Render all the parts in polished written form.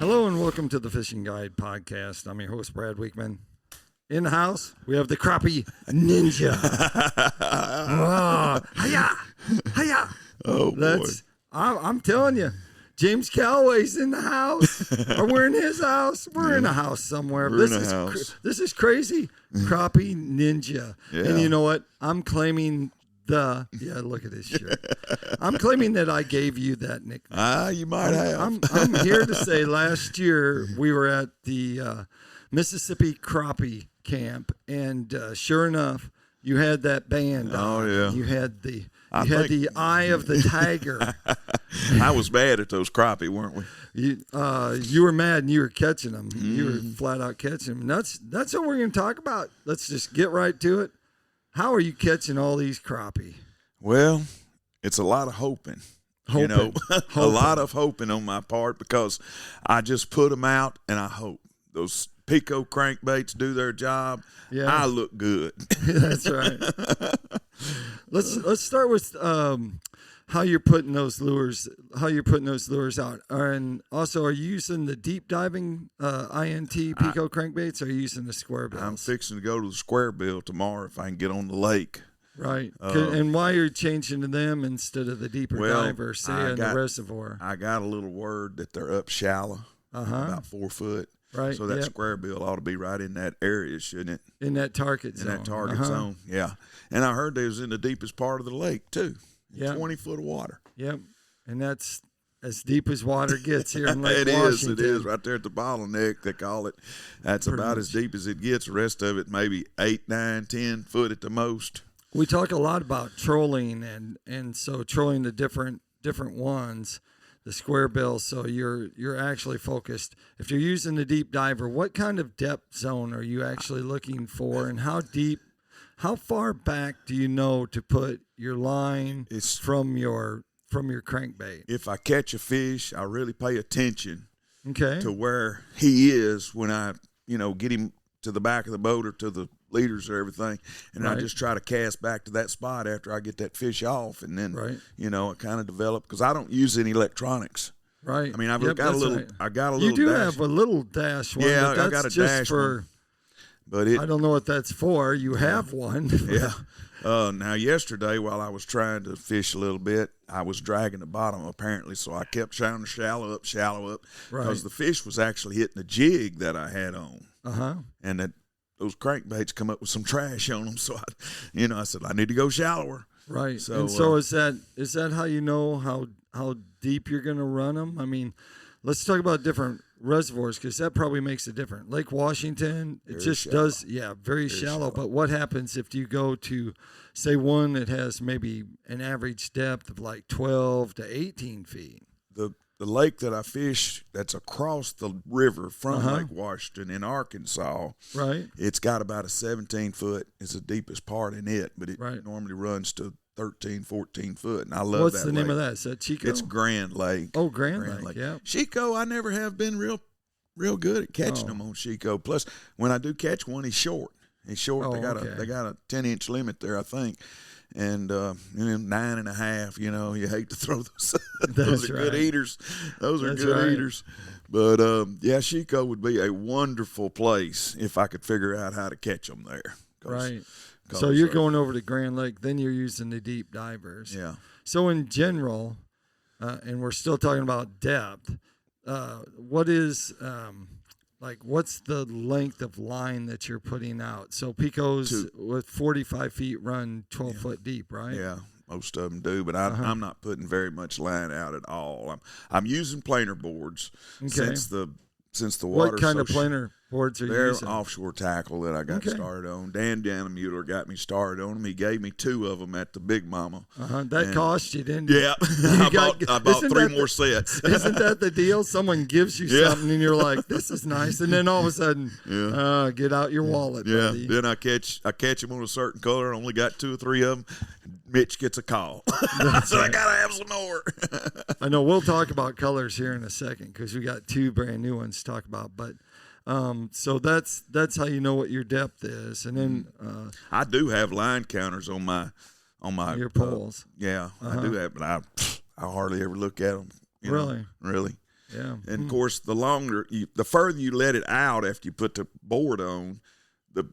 Hello and welcome to the Fishing Guide Podcast. I'm your host, Brad Wiegmann. In the house, we have the Crappie Ninja. Hiya! Hiya! Oh, boy. I'm telling you, James Callaway's in the house. Or we're in his house. We're in a house somewhere. We're in a house. This is crazy. Crappie Ninja. Yeah. And you know what? I'm claiming look at his shirt. I'm claiming that I gave you that nickname. You might have. I'm here to say last year we were at the Mississippi Crappie Camp, and sure enough, you had that band. Oh, yeah. You had the eye of the tiger. I was bad at those crappie, weren't we? You were mad and you were catching them. You were flat out catching them. And that's what we're going to talk about. Let's just get right to it. How are you catching all these crappie? Well, it's a lot of hoping. You know, a lot of hoping on my part because I just put them out and I hope those PICO crankbaits do their job. Yeah. I look good. That's right. Let's start with how you're putting those lures. How you're putting those lures out, and also, are you using the deep diving INT PICO crankbaits? Or are you using the square bills? I'm fixing to go to the square bill tomorrow if I can get on the lake. Right. And why you're changing to them instead of the deeper diver, say in the reservoir? I got a little word that they're up shallow, about 4 foot. Right. So that square bill ought to be right in that area, shouldn't it? In that target zone. In that target zone, yeah. And I heard they was in the deepest part of the lake, too. Yeah. 20 foot of water. Yep. And that's as deep as water gets here in Lake Washington. It is. Right there at the bottleneck, they call it. That's pretty about much as deep as it gets. The rest of it maybe 8, 9, 10 foot at the most. We talk a lot about trolling, and so trolling the different ones. The square bill, so you're actually focused. If you're using the deep diver, what kind of depth zone are you actually looking for, and how far back do you know to put your line from your crankbait? If I catch a fish, I really pay attention to where he is when I get him to the back of the boat or to the leaders or everything, and I just try to cast back to that spot after I get that fish off, and then I kind of develop because I don't use any electronics. Right. I mean, I've got a little. Right. I got a little. You do dash. have a little dash one. Yeah, but I got a just dash for, one. But I don't know what that's for. You have one. Yeah. Now yesterday, while I was trying to fish a little bit, I was dragging the bottom apparently, so I kept trying to shallow up, because the fish was actually hitting the jig that I had on. And that. Those crankbaits come up with some trash on them, so I said I need to go shallower. Right. So is that how you know how deep you're going to run them? I mean, let's talk about different reservoirs because that probably makes it different. Lake Washington, it just shallow. Very shallow. But what happens if you go to, say, one that has maybe an average depth of like 12 to 18 feet? The lake that I fish that's across the river from Lake Washington in Arkansas, right? It's got about a 17-foot is the deepest part in it, but it normally runs to 13, 14 foot, and I love What's that the name lake. of that? Is that Chico? It's Grand Lake. Oh, Grand Lake, yeah. Chico, I never have been real good at catching them on Chico. Plus, when I do catch one, he's short. He's short. They got a 10-inch limit there, I think. And 9.5, you hate to throw those. Those are good eaters. Those are good eaters. But Chico would be a wonderful place if I could figure out how to catch them there. Right. So you're going over to Grand Lake, then you're using the deep divers. Yeah. So in general, and we're still talking about depth, what is what's the length of line that you're putting out? So Picos with 45 feet run 12 foot deep, right? Yeah, most of them do, but I'm not putting very much line out at all. I'm using planer boards since the water. What kind of planer boards are you using? They're offshore tackle that I got started on. Dan Mueller got me started on them. He gave me 2 of them at the Big Mama. That cost you, didn't it? Yeah. I bought 3 more sets. Isn't that the deal? Someone gives you something and you're like, this is nice. And then all of a sudden, get out your wallet, buddy. Then I catch them on a certain color. I only got 2 or 3 of them. Mitch gets a call. So I got to have some more. I know. We'll talk about colors here in a second because we got 2 brand new ones to talk about. But so that's how you know what your depth is. And then I do have line counters on my your poles. I do have, but I hardly ever look at them. Really? Really. Yeah. And of course, the further you let it out after you put the board on, the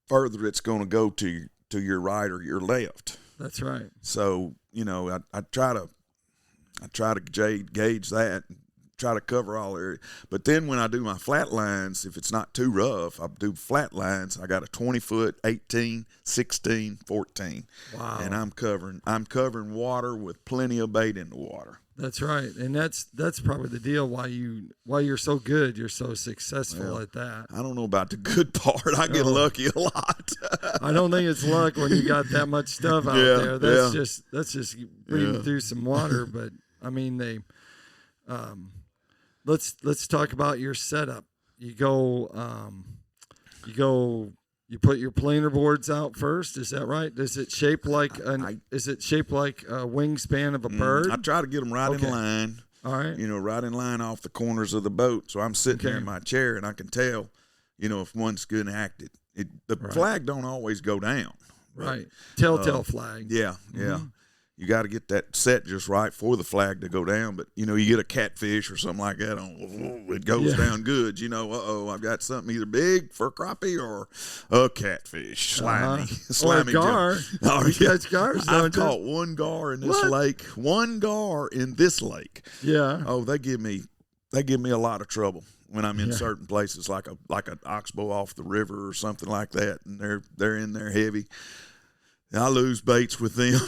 further it's going to go to your right or your left. That's right. So, I try to gauge that, try to cover all area. But then when I do my flat lines, if it's not too rough, I do flat lines. I got a 20-foot, 18, 16, 14. Wow. And I'm covering water with plenty of bait in the water. That's right. And that's probably the deal why you're so good, you're so successful at that. I don't know about the good part. I get lucky a lot. I don't think it's luck when you got that much stuff out there. That's just breathing through some water, but I mean let's talk about your setup. You put your planer boards out first. Is that right? Is it shaped like a wingspan of a bird? I try to get them right in line. All right. Right in line off the corners of the boat. So I'm sitting there in my chair and I can tell, if one's good and acted. The flag don't always go down. Right. Telltale flag. Yeah. Yeah. You got to get that set just right for the flag to go down. But, you get a catfish or something like that, it goes down good. I've got something either big for crappie or a catfish. Slimy. Slimy. Or a gar. You catch gars, I've caught one gar in this lake. One gar in this lake. Yeah. Oh, they give me a lot of trouble when I'm in certain places, like an oxbow off the river or something like that, and they're in there heavy. I lose baits with them.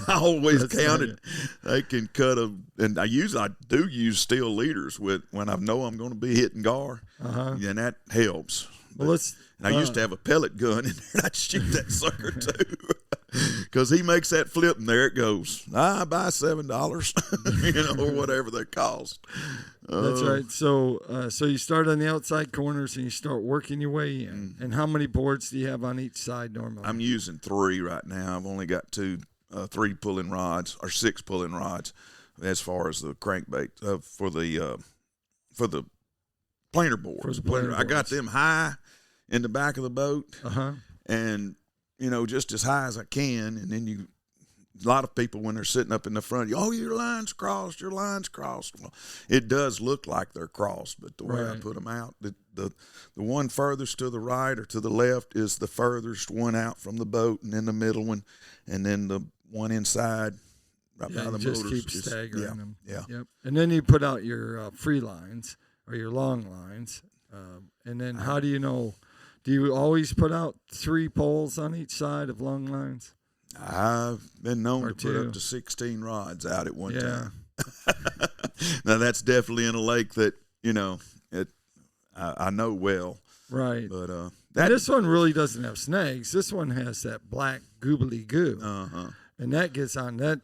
I always counted. They can cut and I do use steel leaders when I know I'm going to be hitting gar, and that helps. Well, I used to have a pellet gun in there, and I'd shoot that sucker too, because he makes that flip, and there it goes. I buy $7, or whatever they cost. That's right. So you start on the outside corners and you start working your way in. And how many boards do you have on each side normally? I'm using 3 right now. I've only got 3 pulling rods or 6 pulling rods as far as the crankbait for the planer boards. I got them high in the back of the boat, and just as high as I can, and then a lot of people, when they're sitting up in the front, your line's crossed, your line's crossed. Well, it does look like they're crossed, but the way I put them out, the one furthest to the right or to the left is the furthest one out from the boat, and then the middle one, and then the one inside right by the just motors. keep staggering them. Yeah. Yep. And then you put out your free lines or your long lines, and then how do you know? Do you always put out 3 poles on each side of long lines? I've been known to put up to 16 rods out at one time. Now that's definitely in a lake that I know well. Right. But this one really doesn't have snags. This one has that black goobly goo. And that gets on that.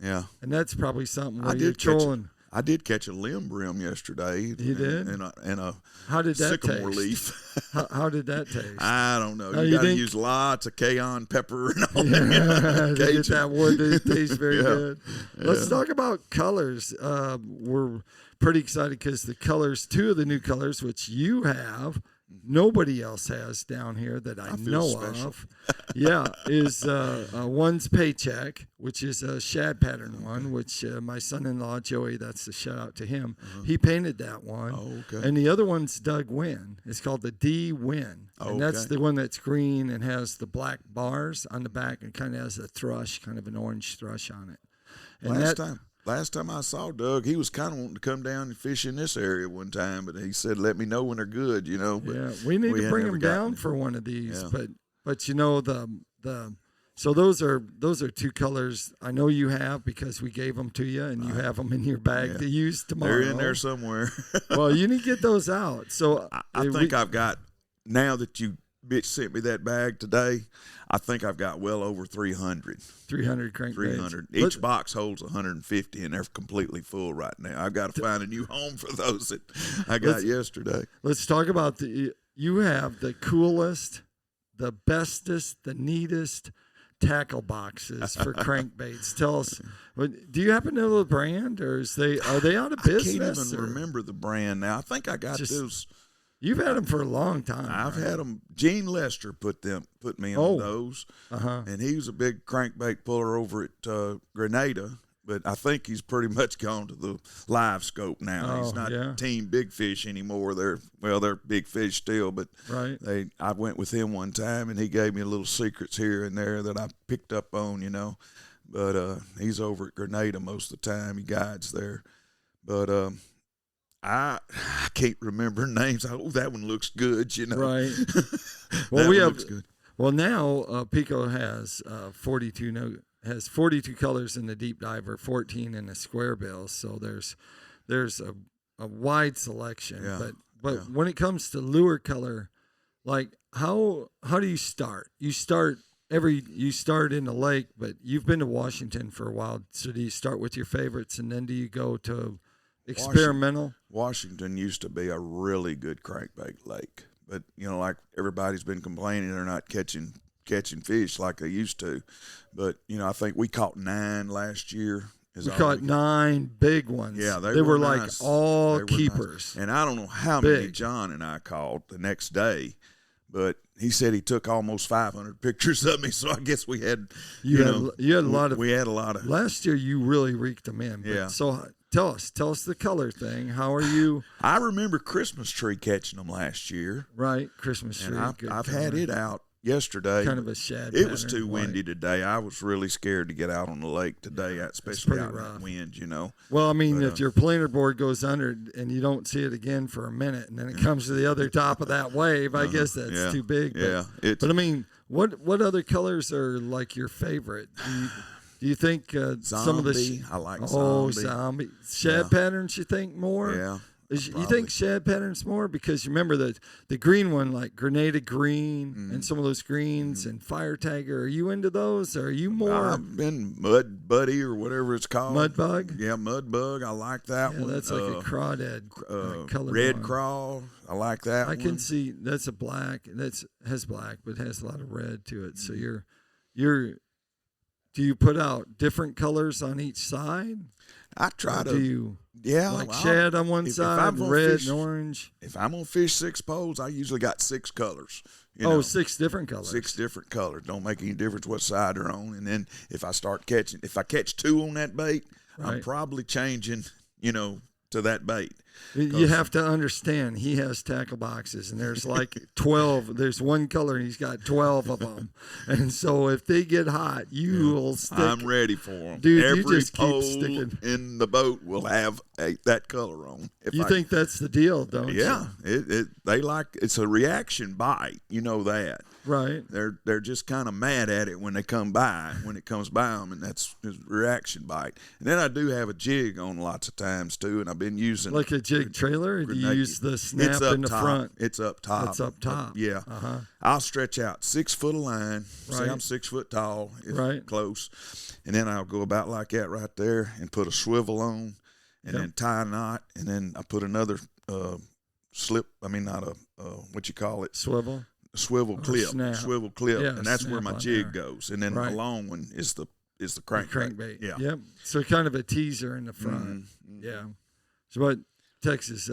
Yeah. And that's probably something where you're trolling. I did catch a limb brim yesterday. You did? And a how did that sycamore taste? leaf. How did that taste? I don't know. You got to use lots of cayenne pepper and all that. To get that wood to taste very good. Let's talk about colors. We're pretty excited because the colors, 2 of the new colors, which you have, nobody else has down here that I know special. of. Is one's Paycheck, which is a shad pattern one, which my son-in-law, Joey, that's a shout out to him. He painted that one. Oh, okay. And the other one's Doug Wynn. It's called the D Wynn. And that's the one that's green and has the black bars on the back and kind of has a thrush, kind of an orange thrush on it. And Last time I saw Doug, he was kind of wanting to come down and fish in this area one time, but he said, "Let me know when they're good," But we need to bring him down for one of these. Yeah. But so those are 2 colors I know you have because we gave them to you and you have them in your bag to use tomorrow. They're in there somewhere. Well, you need to get those out. So I think I've got, now that you sent me that bag today, I think I've got well over 300. 300 crankbaits. 300. Each box holds 150, and they're completely full right now. I've got to find a new home for those that I got yesterday. Let's talk about you have the coolest, the bestest, the neatest tackle boxes for crankbaits. Tell us, do you happen to know the brand, or are they out of business? I can't even remember the brand now. I think I got those. You've had them for a long time. I've had them. Gene Lester put me on those, and he was a big crankbait puller over at Grenada. but I think he's pretty much gone to the live scope now. Oh, he's not yeah. Team Big Fish anymore. They're big fish still, but right. I went with him one time, and he gave me little secrets here and there that I picked up on, you know. But he's over at Grenada most of the time. He guides there. But I can't remember names. Oh, that one looks good, you know. Right. Well, we have. Looks good. Well, now PICO has 42 colors in the deep diver, 14 in the square bill. So there's a wide selection. Yeah. But when it comes to lure color, like how do you start? You start in the lake, but you've been to Washington for a while. So do you start with your favorites, and then do you go to experimental? Washington used to be a really good crankbait lake, but you know, like everybody's been complaining, they're not catching fish like they used to. But you know, I think we caught 9 last year. We caught 9 big ones. Yeah, they were nice. Like all they keepers. Nice. And I don't know how many John and I caught the next day, but he said he took almost 500 pictures of me. So I guess we had you had a lot of. We had a lot of. Last year you really reeked them in. Yeah. So tell us the color thing. How are you? I remember Christmas tree catching them last year. Right, Christmas tree. And I've had it out yesterday. Kind of a shad. It was too windy today. I was really scared to get out on the lake today, especially out in the wind, you know. Well, I mean, if your planer board goes under and you don't see it again for a minute, and then it comes to the other top of that wave, I guess that's too big. Yeah. But I mean, what other colors are like your favorite? Do you think some of the I like zombie shad patterns? You think more? Yeah. You think shad patterns more? Because you remember the green one, like Grenada green and some of those greens and Fire Tiger. Are you into those? Or are you more? I've been Mud Buddy or whatever it's called. Mud Bug? Yeah, Mud Bug. I like that one. That's like a crawdad color. Red one. Crawl. I like that one. I can see that's a black. Has black, but has a lot of red to it. So you're do you put out different colors on each side? I try to. Do you? Yeah, like shad on one side, red and orange. If I'm gonna fish 6 poles, I usually got 6 colors. 6 different colors. 6 different colors. Don't make any difference what side they're on. And then if I catch 2 on that bait, I'm probably changing, to that bait. You have to understand, he has tackle boxes, and there's like 12. There's one color, and he's got 12 of them. And so if they get hot, you will stick. I'm ready for them. Dude, every you just pole keep sticking. In the boat will have that color on. You think that's the deal, don't you? Yeah. It's a reaction bite. You know that. Right. They're just kind of mad at it when they come by, when it comes by them, and that's a reaction bite. And then I do have a jig on lots of times too, and I've been using like a jig trailer. Or do you use the snap in the front? It's up top. It's up top. Yeah. I'll stretch out 6 foot of line. Right. Say I'm 6 foot tall. Right. Close, and then I'll go about like that right there and put a swivel on, and then tie a knot, and then I put another slip. I mean, not a what you call it? Swivel clip, Yeah, and that's where my jig goes. And then the long one is the crankbait. Yeah. Yep. So kind of a teaser in the front. Yeah. So what Texas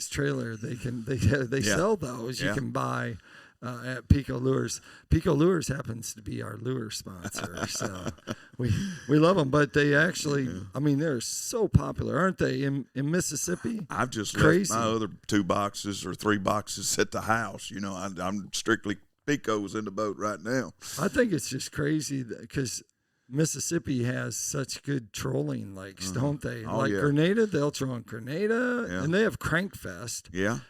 trailer they sell those. You can buy at PICO Lures. PICO Lures happens to be our lure sponsor, so we love them. But they actually, I mean, they're so popular, aren't they? In Mississippi, I've just left my other 2 boxes or 3 boxes at the house. I'm strictly PICO's in the boat right now. I think it's just crazy because Mississippi has such good trolling lakes, don't they? Grenada, they'll troll in Grenada, and they have Crankfest. Yeah.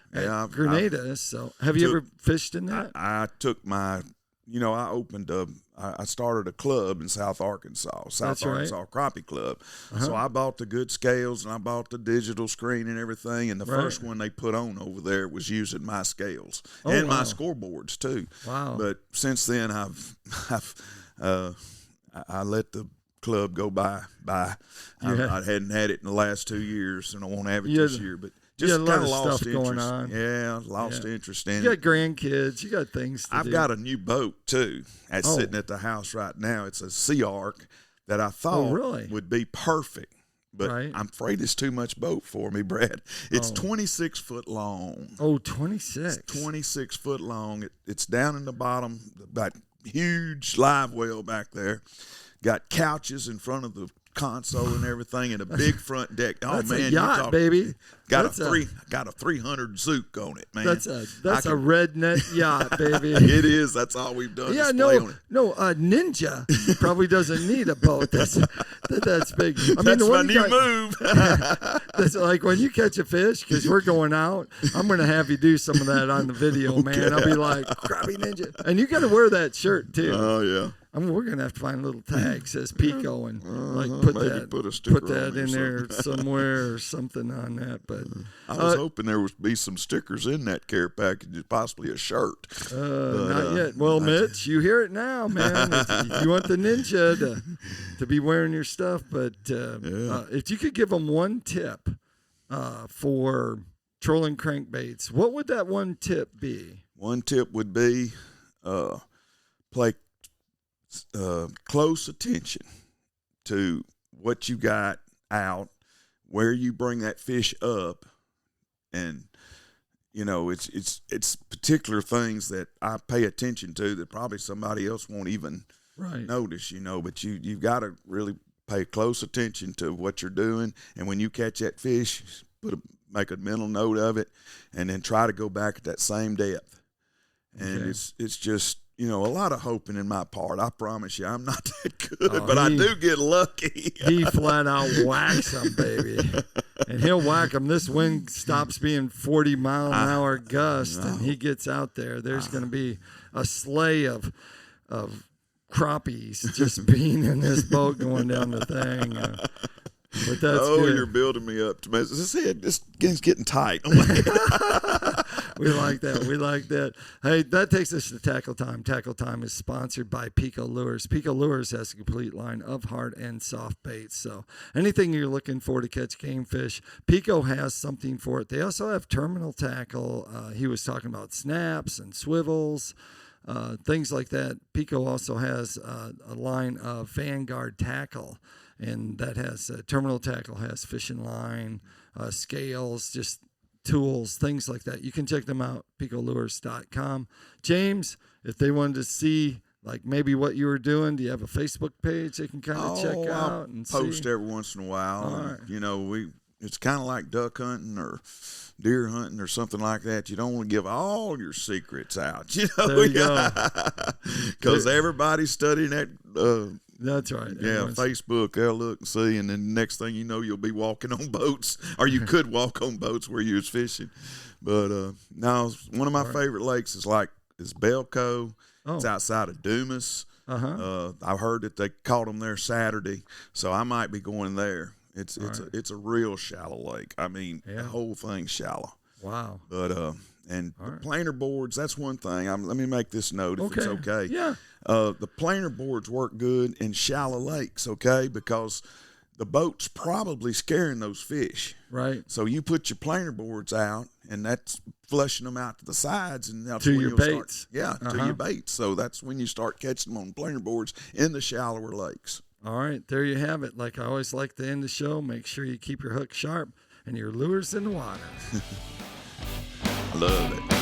Grenada. So, have you ever fished in that? I took my, I started a club in South Arkansas, Arkansas Crappie Club. So I bought the good scales and I bought the digital screen and everything. And the first one they put on over there was using my scales and my scoreboards too. Wow! But since then, I let the club go by. I hadn't had it in the last 2 years, and I won't have it this year. But just kind of lost interest. Going on. Yeah, lost interest in it. You got grandkids. You got things to do. I've got a new boat, too, that's sitting at the house right now. It's a Sea Arc that I thought would be perfect. But I'm afraid it's too much boat for me, Brad. It's 26 foot long. Oh, 26. It's 26 foot long. It's down in the bottom, about huge live well back there. Got couches in front of the console and everything, and a big front deck. Oh that's man, a yacht, baby. Got a 300 Zook on it, man. That's a redneck yacht, baby. It is. That's all we've done. Yeah, Ninja probably doesn't need a boat that's big. I mean, that's my new move. That's like when you catch a fish, because we're going out. I'm going to have you do some of that on the video, man. I'll be like, Crappie Ninja, and you got to wear that shirt too. Oh yeah. I mean, we're gonna have to find a little tag that says PICO and put that in there somewhere or something on that. But I was hoping there would be some stickers in that care package, possibly a shirt. Not yet. Well, Mitch, you hear it now, man. If you want the Ninja to be wearing your stuff, but if you could give them one tip for trolling crankbaits, what would that one tip be? One tip would be play close attention to what you got out, where you bring that fish up, and it's particular things that I pay attention to that probably somebody else won't even notice, but you've got to really pay close attention to what you're doing, and when you catch that fish, make a mental note of it, and then try to go back at that same depth. And it's just a lot of hoping in my part. I promise you, I'm not that good, but I do get lucky. He flat out whacks them, baby. And he'll whack them. This wind stops being 40-mile-an-hour gust, and he gets out there. There's going to be a sleigh of crappies just being in this boat going down the thing. But that's good. You're building me up to this head. This game's getting tight. We like that. Hey, that takes us to Tackle Time. Tackle Time is sponsored by PICO Lures. PICO Lures has a complete line of hard and soft baits. So anything you're looking for to catch game fish, PICO has something for it. They also have terminal tackle. He was talking about snaps and swivels, things like that. PICO also has a line of Vanguard tackle. And that has terminal tackle, has fishing line, scales, just tools, things like that. You can check them out, PicoLures.com. James, if they wanted to see like maybe what you were doing, do you have a Facebook page they can kind of check out and post every once in a while. All right. It's kind of like duck hunting or deer hunting or something like that. You don't want to give all your secrets out, There you go. Because everybody's studying that. That's right. Yeah, Facebook, they'll look and see, and then the next thing you know, you'll be walking on boats, or you could walk on boats where you was fishing. But now, one of my favorite lakes is Belco. It's outside of Dumas. I've heard that they caught them there Saturday, so I might be going there. It's a real shallow lake. I mean, the whole thing's shallow. Wow. But the planer boards, that's one thing. Let me make this note if it's okay. Yeah. The planer boards work good in shallow lakes, okay, because the boat's probably scaring those fish. Right. So you put your planer boards out, and that's flushing them out to the sides, and that's to when your you'll baits. To your baits. So that's when you start catching them on planer boards in the shallower lakes. All right, there you have it. Like I always like to end the show, make sure you keep your hook sharp and your lures in the water. I love it.